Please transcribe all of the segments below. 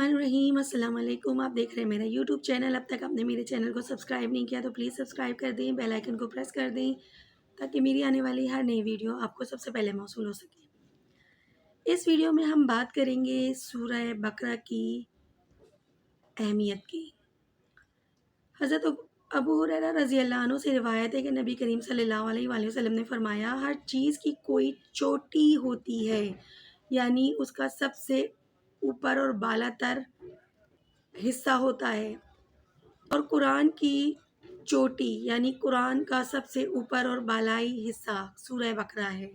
الرحمن الرحیم۔ السلام علیکم، آپ دیکھ رہے ہیں میرا یوٹیوب چینل۔ اب تک آپ نے میرے چینل کو سبسکرائب نہیں کیا تو پلیز سبسکرائب کر دیں، بیل آئیکن کو پریس کر دیں تاکہ میری آنے والی ہر نئی ویڈیو آپ کو سب سے پہلے موصول ہو سکے۔ اس ویڈیو میں ہم بات کریں گے سورہ بقرہ کی اہمیت کی۔ حضرت ابو ہریرہ رضی اللہ عنہ سے روایت ہے کہ نبی کریم صلی اللہ علیہ وآلہ وسلم نے فرمایا، ہر چیز کی کوئی چوٹی ہوتی ہے، یعنی اس کا سب سے اوپر اور بالا تر حصہ ہوتا ہے، اور قرآن کی چوٹی یعنی قرآن کا سب سے اوپر اور بالائی حصہ سورہ بقرہ ہے،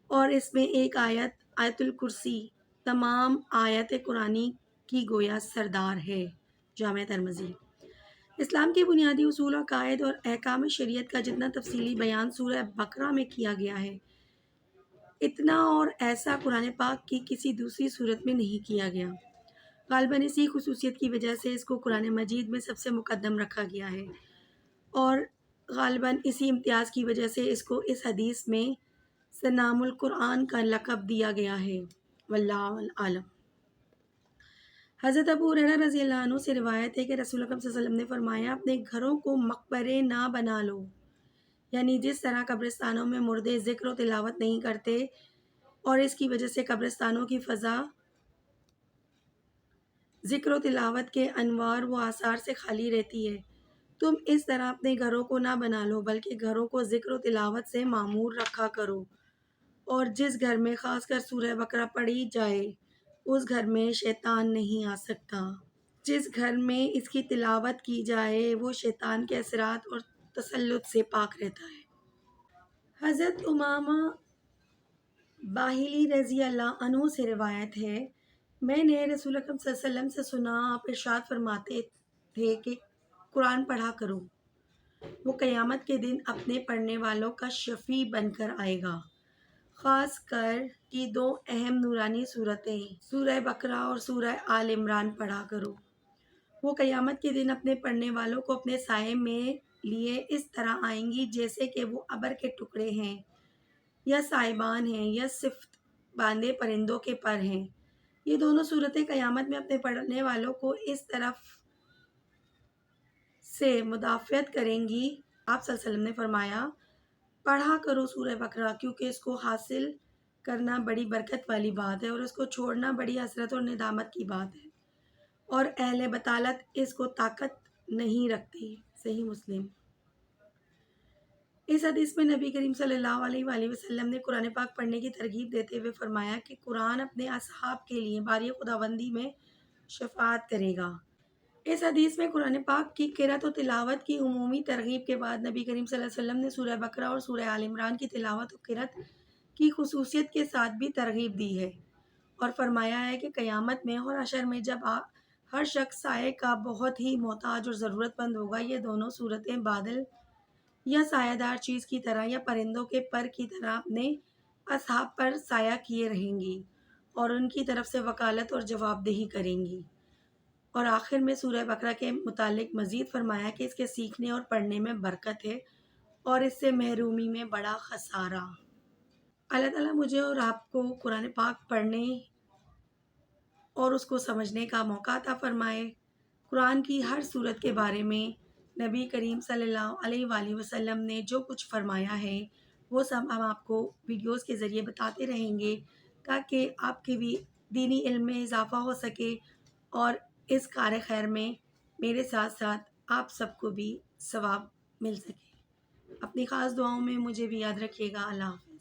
اور اس میں ایک آیت الکرسی تمام آیت قرآنی کی گویا سردار ہے۔ جامع ترمذی۔ اسلام کے بنیادی اصول، عقائد اور احکام شریعت کا جتنا تفصیلی بیان سورہ بقرہ میں کیا گیا ہے، اتنا اور ایسا قرآن پاک کی کسی دوسری صورت میں نہیں کیا گیا۔ غالباً اسی خصوصیت کی وجہ سے اس کو قرآن مجید میں سب سے مقدم رکھا گیا ہے، اور غالباً اسی امتیاز کی وجہ سے اس کو اس حدیث میں سنام القرآن کا لقب دیا گیا ہے۔ واللہ عالم۔ حضرت ابو ہریرہ رضی اللہ عنہ سے روایت ہے کہ رسول اللہ صلی اللہ علیہ وسلم نے فرمایا، اپنے گھروں کو مقبرے نہ بنا لو، یعنی جس طرح قبرستانوں میں مردے ذکر و تلاوت نہیں کرتے اور اس کی وجہ سے قبرستانوں کی فضا ذکر و تلاوت کے انوار و آثار سے خالی رہتی ہے، تم اس طرح اپنے گھروں کو نہ بنا لو بلکہ گھروں کو ذکر و تلاوت سے معمور رکھا کرو، اور جس گھر میں خاص کر سورہ بقرہ پڑھی جائے اس گھر میں شیطان نہیں آ سکتا۔ جس گھر میں اس کی تلاوت کی جائے وہ شیطان کے اثرات اور تسلط سے پاک رہتا ہے۔ حضرت امامہ باہلی رضی اللہ عنہ سے روایت ہے، میں نے رسول اللہ صلی اللہ علیہ وسلم سے سنا، آپ ارشاد فرماتے تھے کہ قرآن پڑھا کرو، وہ قیامت کے دن اپنے پڑھنے والوں کا شفیع بن کر آئے گا۔ خاص کر کی دو اہم نورانی صورتیں سورہ بقرہ اور سورہ آل عمران پڑھا کرو، وہ قیامت کے دن اپنے پڑھنے والوں کو اپنے سائے میں لیے اس طرح آئیں گی جیسے کہ وہ ابر کے ٹکڑے ہیں یا سائبان ہیں یا صفت باندھے پرندوں کے پر ہیں۔ یہ دونوں صورتیں قیامت میں اپنے پڑھنے والوں کو اس طرف سے مدافعت کریں گی۔ آپ صلی اللہ علیہ وسلم نے فرمایا، پڑھا کرو سورہ بقرہ، کیونکہ اس کو حاصل کرنا بڑی برکت والی بات ہے اور اس کو چھوڑنا بڑی حسرت اور ندامت کی بات ہے، اور اہل بطالت اس کو طاقت نہیں رکھتی۔ صحیح مسلم۔ اس حدیث میں نبی کریم صلی اللہ علیہ وآلہ وسلم نے قرآن پاک پڑھنے کی ترغیب دیتے ہوئے فرمایا کہ قرآن اپنے اصحاب کے لیے باری خداوندی میں شفاعت کرے گا۔ اس حدیث میں قرآن پاک کی قرأت و تلاوت کی عمومی ترغیب کے بعد نبی کریم صلی اللہ علیہ وسلم نے سورہ بقرہ اور سورہ آل عمران کی تلاوت و قرأت کی خصوصیت کے ساتھ بھی ترغیب دی ہے، اور فرمایا ہے کہ قیامت میں اور حشر میں جب ہر شخص سائے کا بہت ہی محتاج اور ضرورت مند ہوگا، یہ دونوں صورتیں بادل یا سایہ دار چیز کی طرح یا پرندوں کے پر کی طرح اپنے اصحاب پر سایہ کیے رہیں گی اور ان کی طرف سے وکالت اور جواب دہی کریں گی۔ اور آخر میں سورہ بقرہ کے متعلق مزید فرمایا کہ اس کے سیکھنے اور پڑھنے میں برکت ہے اور اس سے محرومی میں بڑا خسارہ۔ اللہ تعالیٰ مجھے اور آپ کو قرآن پاک پڑھنے اور اس کو سمجھنے کا موقع عطا فرمائے۔ قرآن کی ہر صورت کے بارے میں نبی کریم صلی اللہ علیہ وآلہ وسلم نے جو کچھ فرمایا ہے وہ سب ہم آپ کو ویڈیوز کے ذریعے بتاتے رہیں گے تاکہ آپ کے بھی دینی علم میں اضافہ ہو سکے اور اس کار خیر میں میرے ساتھ ساتھ آپ سب کو بھی ثواب مل سکے۔ اپنی خاص دعاؤں میں مجھے بھی یاد رکھیے گا۔ اللہ حافظ۔